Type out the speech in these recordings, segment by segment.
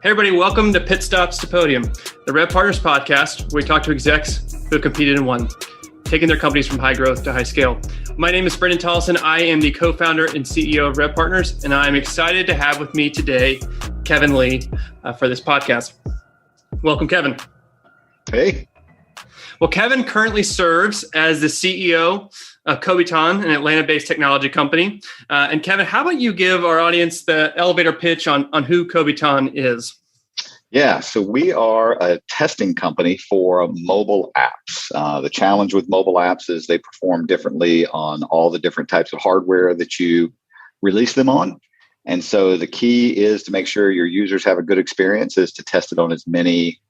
Hey everybody, welcome to Pit Stops to Podium, the RevPartners podcast where we talk to execs who have competed and won, taking their companies from high growth to high scale. My name is Brendan Tollison. I am the co-founder and CEO of RevPartners, and I'm excited to have with me today Kevin Lee for this podcast. Welcome, Kevin. Hey. Well, Kevin currently serves as the CEO of Kobiton, an Atlanta-based technology company. And Kevin, how about you give our audience the elevator pitch on who Kobiton is? Yeah, so we are a testing company for mobile apps. The challenge with mobile apps is they perform differently on all the different types of hardware that you release them on. And so the key is to make sure your users have a good experience, is to test it on as many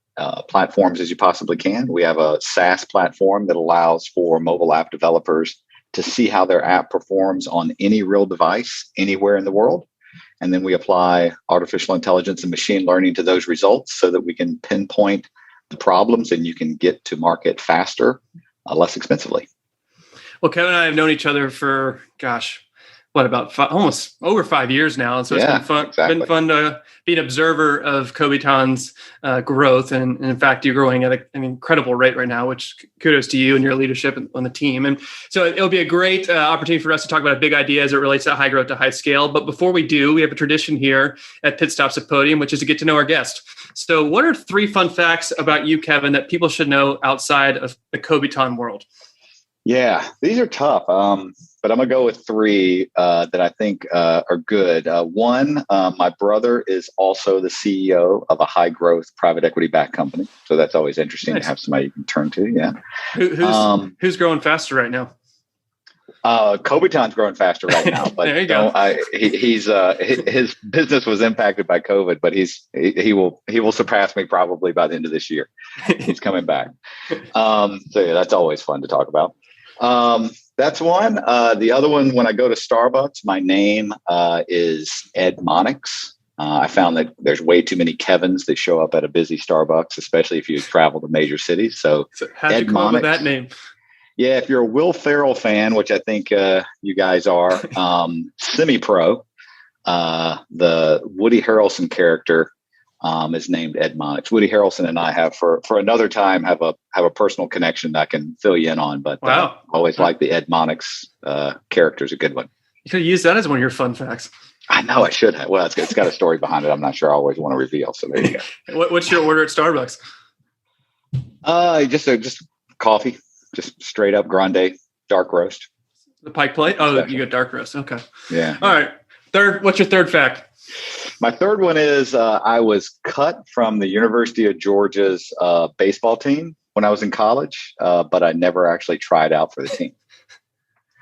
platforms as you possibly can. We have a SaaS platform that allows for mobile app developers to see how their app performs on any real device anywhere in the world. And then we apply artificial intelligence and machine learning to those results so that we can pinpoint the problems and you can get to market faster, less expensively. Well, Kevin and I have known each other for, almost over 5 years now. And so it's been fun. Exactly. Been fun to be an observer of Kobiton's growth. And in fact, you're growing at an incredible rate right now, which kudos to you and your leadership on the team. And so it'll be a great opportunity for us to talk about a big idea as it relates to high growth to high scale. But before we do, we have a tradition here at Pit Stops at Podium, which is to get to know our guest. So what are 3 fun facts about you, Kevin, that people should know outside of the Kobiton world? Yeah, these are tough, but I'm going to go with 3 that I think are good. One, my brother is also the CEO of a high-growth private equity-backed company, so that's always interesting to have somebody you can turn to. Yeah, who's growing faster right now? Kobiton's growing faster right now, but there you go. His business was impacted by COVID, but he will surpass me probably by the end of this year. He's coming back. So yeah, that's always fun to talk about. That's one. The other one, when I go to Starbucks, my name is Ed Monix. I found that there's way too many Kevins that show up at a busy Starbucks, especially if you travel to major cities. So how'd you come up with that name? Yeah, if you're a Will Ferrell fan, which I think you guys are, semi-pro, the Woody Harrelson character is named Ed Monix. Woody Harrelson and I have for another time have a personal connection that I can fill you in on. But wow, always like the Ed Monix character is a good one. You could use that as one of your fun facts. I know I should have. Well, it's got a story behind it. I'm not sure I always want to reveal. So there you go. What's your order at Starbucks? Just coffee, just straight up grande dark roast. The Pike Plate. Oh, you got dark roast. Okay. Yeah. All right. What's your third fact? My third one is I was cut from the University of Georgia's baseball team when I was in college, but I never actually tried out for the team.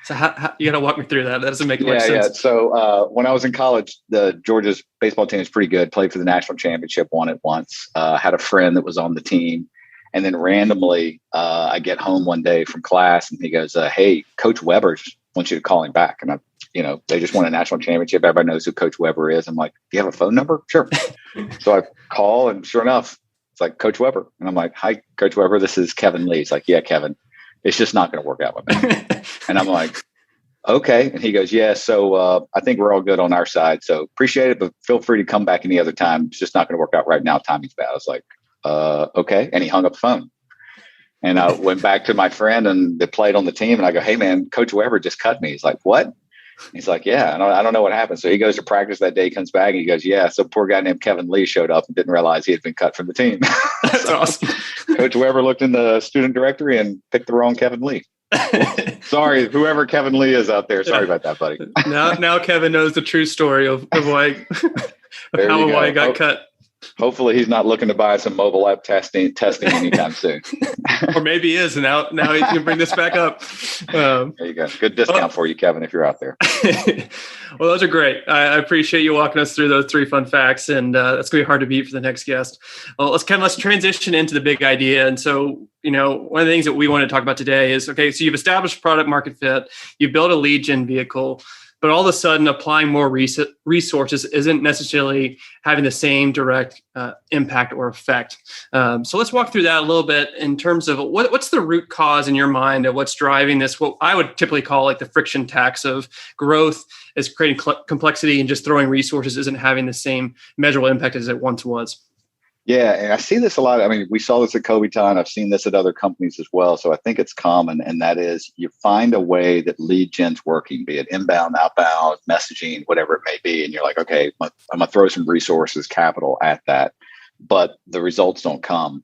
So how you got to walk me through that. That doesn't make much sense. Yeah. So when I was in college, the Georgia's baseball team was pretty good. Played for the national championship, won it once. Had a friend that was on the team. And then randomly, I get home one day from class and he goes, hey, Coach Weber wants you to call him back. And they just won a national championship. Everybody knows who Coach Weber is. I'm like, do you have a phone number? Sure. So I call and sure enough, it's like Coach Weber. And I'm like, hi, Coach Weber, this is Kevin Lee. He's like, yeah, Kevin, it's just not going to work out with me. And I'm like, okay. And he goes, yeah, so I think we're all good on our side. So appreciate it, but feel free to come back any other time. It's just not going to work out right now. Timing's bad. I was like, okay. And he hung up the phone. And I went back to my friend and they played on the team. And I go, hey, man, Coach Weber just cut me. He's like, what? He's like, yeah, I don't know what happened. So he goes to practice that day, comes back, and he goes, yeah, some poor guy named Kevin Lee showed up and didn't realize he had been cut from the team. That's awesome. Coach Weber looked in the student directory and picked the wrong Kevin Lee. Sorry, whoever Kevin Lee is out there. Sorry about that, buddy. Now Kevin knows the true story of why he got cut. Hopefully he's not looking to buy some mobile app testing anytime soon. Or maybe he is, and now he can bring this back up. There you go. Good discount for you, Kevin, if you're out there. Well, those are great. I appreciate you walking us through those 3 fun facts, and that's going to be hard to beat for the next guest. Well, let's transition into the big idea. And so one of the things that we want to talk about today is, okay, so you've established product market fit, you've built a lead gen vehicle, but all of a sudden applying more resources isn't necessarily having the same direct impact or effect. So let's walk through that a little bit in terms of what's the root cause in your mind of what's driving this, what I would typically call like the friction tax of growth is creating complexity, and just throwing resources isn't having the same measurable impact as it once was. Yeah, and I see this a lot. I mean, we saw this at Kobiton. I've seen this at other companies as well. So I think it's common, and that is you find a way that lead gen's working, be it inbound, outbound, messaging, whatever it may be. And you're like, okay, I'm going to throw some resources, capital at that, but the results don't come.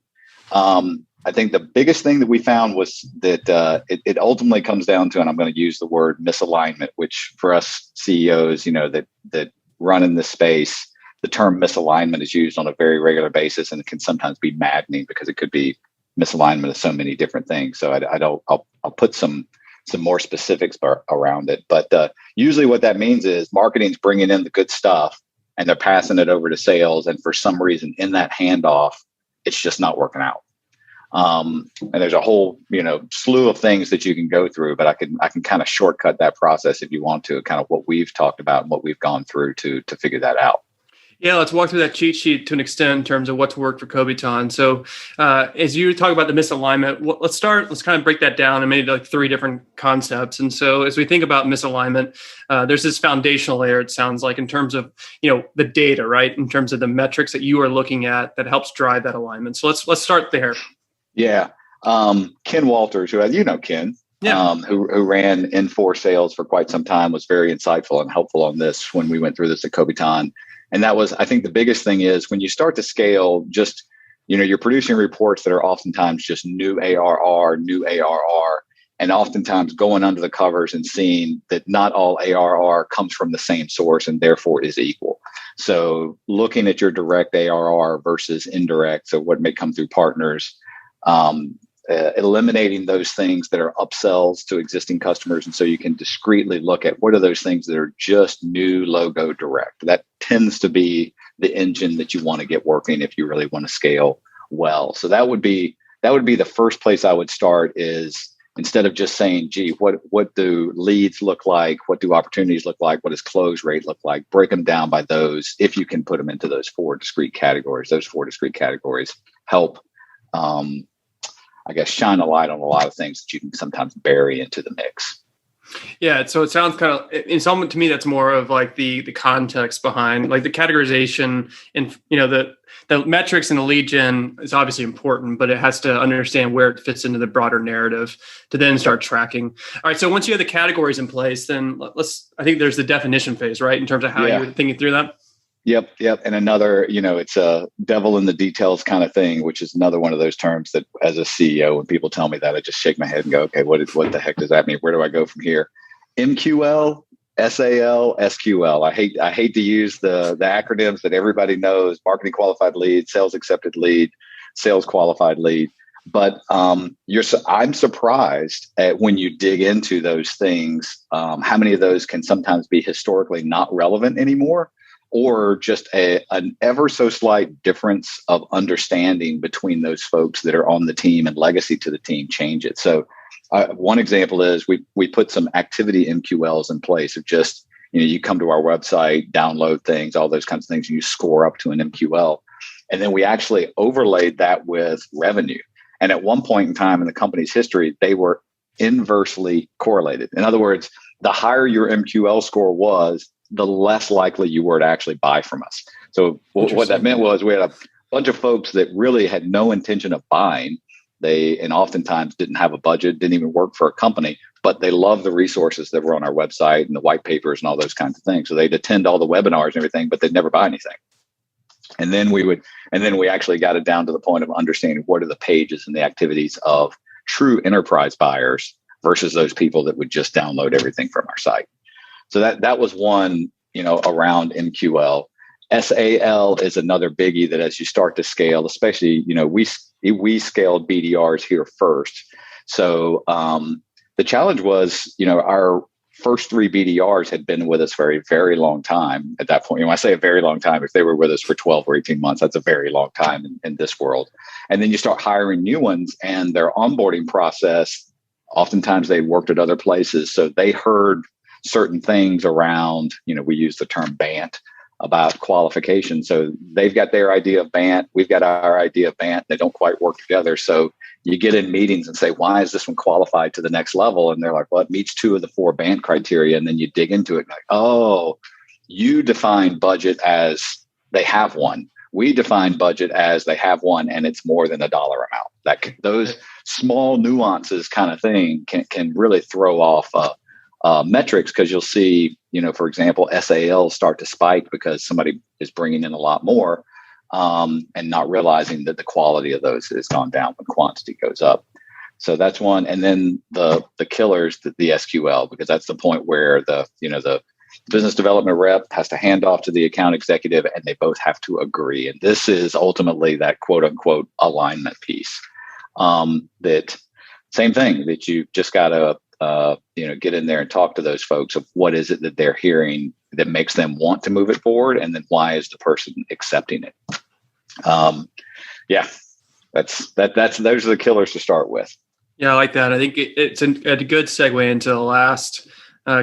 I think the biggest thing that we found was that it ultimately comes down to, and I'm going to use the word misalignment, which for us CEOs, that run in this space, the term misalignment is used on a very regular basis, and it can sometimes be maddening because it could be misalignment of so many different things. So I'll put some more specifics around it. But usually what that means is marketing's bringing in the good stuff and they're passing it over to sales. And for some reason in that handoff, it's just not working out. And there's a whole, slew of things that you can go through, but I can kind of shortcut that process if you want to, kind of what we've talked about and what we've gone through to figure that out. Yeah, let's walk through that cheat sheet to an extent in terms of what's worked for Kobiton. So as you talk about the misalignment, let's kind of break that down in maybe like 3 different concepts. And so as we think about misalignment, there's this foundational layer, it sounds like, in terms of, the data, right? In terms of the metrics that you are looking at that helps drive that alignment. So let's start there. Yeah. Ken Walters, who Ken, yeah. Who ran N4 sales for quite some time, was very insightful and helpful on this when we went through this at Kobiton. And that was, I think the biggest thing is when you start to scale, just, you're producing reports that are oftentimes just new ARR, and oftentimes going under the covers and seeing that not all ARR comes from the same source and therefore is equal. So looking at your direct ARR versus indirect, so what may come through partners, eliminating those things that are upsells to existing customers. And so you can discreetly look at what are those things that are just new logo direct. That tends to be the engine that you want to get working if you really want to scale well. So that would be the first place I would start, is instead of just saying, gee, what do leads look like? What do opportunities look like? What does close rate look like? Break them down by those, if you can put them into those 4 discrete categories. Those 4 discrete categories help shine a light on a lot of things that you can sometimes bury into the mix. Yeah. So it sounds kind of, to me, that's more of like the context behind like the categorization, and, the metrics and the lead gen is obviously important, but it has to understand where it fits into the broader narrative to then start tracking. All right. So once you have the categories in place, then I think there's the definition phase, right? In terms of how you're thinking through that. Yep. And another, it's a devil in the details kind of thing, which is another one of those terms that as a CEO, when people tell me that, I just shake my head and go, okay, what the heck does that mean? Where do I go from here? MQL, SAL, SQL. I hate to use the acronyms that everybody knows: marketing qualified lead, sales accepted lead, sales qualified lead. But I'm surprised at when you dig into those things, how many of those can sometimes be historically not relevant anymore, or just an ever so slight difference of understanding between those folks that are on the team and legacy to the team change it. So one example is we put some activity MQLs in place of just, you come to our website, download things, all those kinds of things, and you score up to an MQL. And then we actually overlaid that with revenue. And at one point in time in the company's history, they were inversely correlated. In other words, the higher your MQL score was, the less likely you were to actually buy from us. So what that meant was we had a bunch of folks that really had no intention of buying. And oftentimes didn't have a budget, didn't even work for a company, but they loved the resources that were on our website and the white papers and all those kinds of things. So they'd attend all the webinars and everything, but they'd never buy anything. And then we actually got it down to the point of understanding what are the pages and the activities of true enterprise buyers versus those people that would just download everything from our site. So that was one, around MQL. SAL is another biggie that as you start to scale, especially, we scaled BDRs here first. So the challenge was, our first three BDRs had been with us for a very long time at that point. When I say a very long time, if they were with us for 12 or 18 months, that's a very long time in this world. And then you start hiring new ones, and their onboarding process, oftentimes they worked at other places. So they heard certain things around, we use the term BANT, about qualification. So they've got their idea of BANT. We've got our idea of BANT. They don't quite work together. So you get in meetings and say, why is this one qualified to the next level? And they're like, well, it meets 2 of the 4 BANT criteria. And then you dig into it like, oh, you define budget as they have one. We define budget as they have one, and it's more than $1 amount. Those small nuances kind of thing can really throw off metrics, because you'll see, for example, SALs start to spike because somebody is bringing in a lot more, and not realizing that the quality of those has gone down when quantity goes up. So that's one. And then the killers, the SQL, because that's the point where the business development rep has to hand off to the account executive, and they both have to agree. And this is ultimately that quote unquote alignment piece. That same thing that you just got to get in there and talk to those folks of what is it that they're hearing that makes them want to move it forward, and then why is the person accepting it? Those are the killers to start with. Yeah, I like that. I think it's a good segue into the last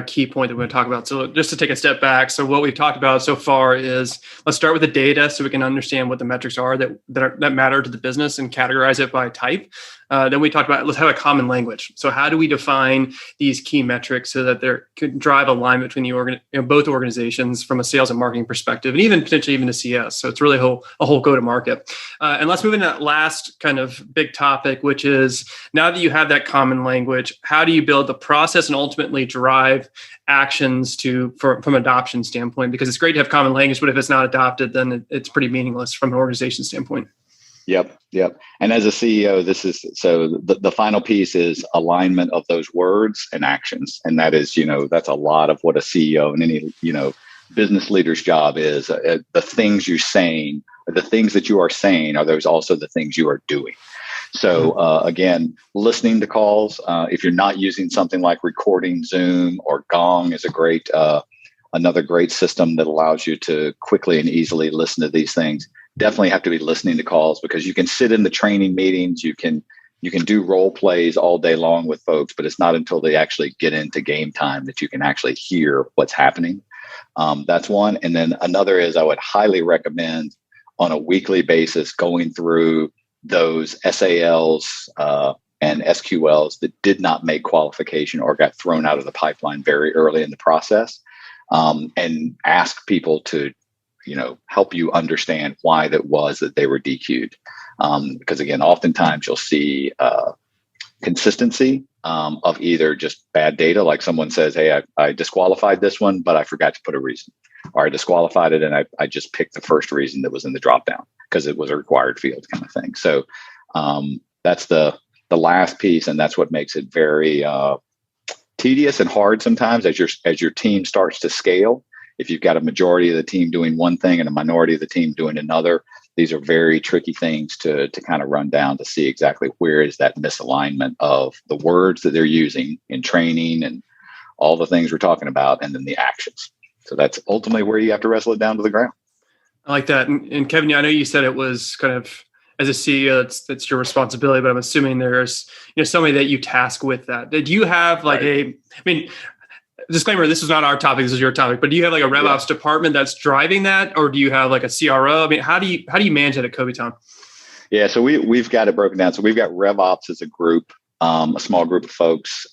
key point that we're going to talk about. So just to take a step back. So what we've talked about so far is, let's start with the data so we can understand what the metrics are that matter to the business and categorize it by type. Then we talked about, let's have a common language. So how do we define these key metrics so that there could drive alignment between both organizations from a sales and marketing perspective, and even potentially even to CS. So it's really a whole go-to-market. And let's move into that last kind of big topic, which is, now that you have that common language, how do you build the process and ultimately drive actions from adoption standpoint? Because it's great to have common language, but if it's not adopted, then it's pretty meaningless from an organization standpoint. Yep. And as a CEO, the final piece is alignment of those words and actions. And that is, that's a lot of what a CEO and any, business leader's job is. The things you're saying, the things that you are saying, are those also the things you are doing? So again, listening to calls, if you're not using something like recording, Zoom or Gong is another great system that allows you to quickly and easily listen to these things. Definitely have to be listening to calls, because you can sit in the training meetings, you can do role plays all day long with folks, but it's not until they actually get into game time that you can actually hear what's happening. That's one. And then another is, I would highly recommend on a weekly basis going through those SALs and SQLs that did not make qualification or got thrown out of the pipeline very early in the process, and ask people to help you understand why that was that they were DQ'd. Because again, oftentimes you'll see consistency of either just bad data, like someone says, hey, I disqualified this one, but I forgot to put a reason. Or I disqualified it and I just picked the first reason that was in the dropdown because it was a required field kind of thing. So that's the last piece, and that's what makes it very tedious and hard sometimes as your team starts to scale. If you've got a majority of the team doing one thing and a minority of the team doing another, these are very tricky things to kind of run down to see exactly where is that misalignment of the words that they're using in training and all the things we're talking about, and then the actions. So that's ultimately where you have to wrestle it down to the ground. I like that. And Kevin, I know you said it was kind of, as a CEO, that's your responsibility, but I'm assuming there's somebody that you task with that. Did you have disclaimer, this is not our topic, this is your topic, but do you have like a RevOps department that's driving that, or do you have like a CRO? I mean, how do you manage that at Kobiton? Yeah, so we've got it broken down. So we've got RevOps as a group, a small group of folks.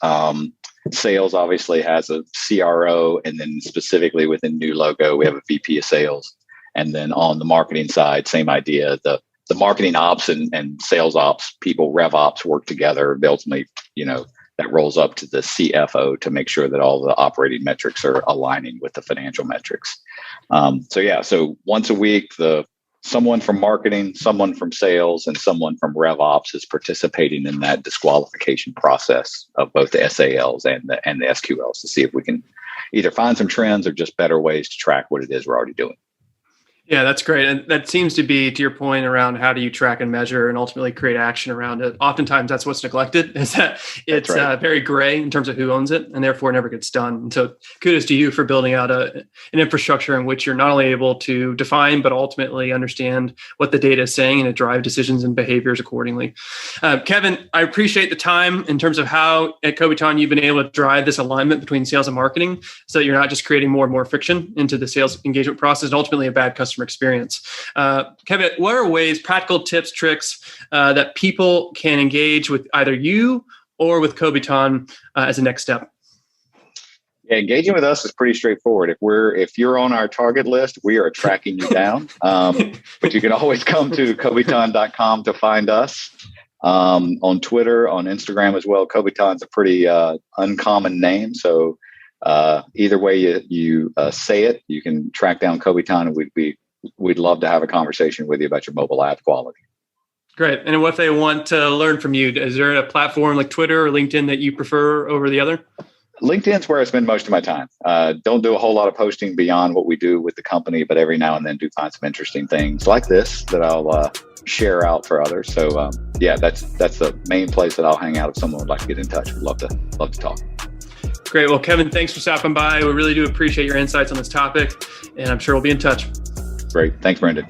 Sales obviously has a CRO, and then specifically within new logo, we have a VP of sales. And then on the marketing side, same idea. The marketing ops and sales ops people, RevOps, work together. They ultimately, that rolls up to the CFO to make sure that all the operating metrics are aligning with the financial metrics. So once a week, someone from marketing, someone from sales, and someone from RevOps is participating in that disqualification process of both the SALs and the SQLs to see if we can either find some trends or just better ways to track what it is we're already doing. Yeah, that's great. And that seems to be, to your point around how do you track and measure and ultimately create action around it. Oftentimes that's what's neglected, is that it's right. Very gray in terms of who owns it and therefore never gets done. And so kudos to you for building out an infrastructure in which you're not only able to define, but ultimately understand what the data is saying and to drive decisions and behaviors accordingly. Kevin, I appreciate the time in terms of how at Kobiton you've been able to drive this alignment between sales and marketing so that you're not just creating more and more friction into the sales engagement process and ultimately a bad customer experience. Kevin, what are ways, practical tips, tricks that people can engage with either you or with Kobiton as a next step? Yeah, engaging with us is pretty straightforward. If you're on our target list, we are tracking you down. But you can always come to Kobiton.com to find us. On Twitter, on Instagram as well. Kobiton's a pretty uncommon name, so either way you say it, you can track down Kobiton, and we'd love to have a conversation with you about your mobile app quality. Great. And what if they want to learn from you? Is there a platform like Twitter or LinkedIn that you prefer over the other? LinkedIn's where I spend most of my time. Don't do a whole lot of posting beyond what we do with the company, but every now and then do find some interesting things like this that I'll share out for others. So yeah, that's the main place that I'll hang out if someone would like to get in touch. We'd love to talk. Great. Well, Kevin, thanks for stopping by. We really do appreciate your insights on this topic, and I'm sure we'll be in touch. Great. Thanks, Brendan.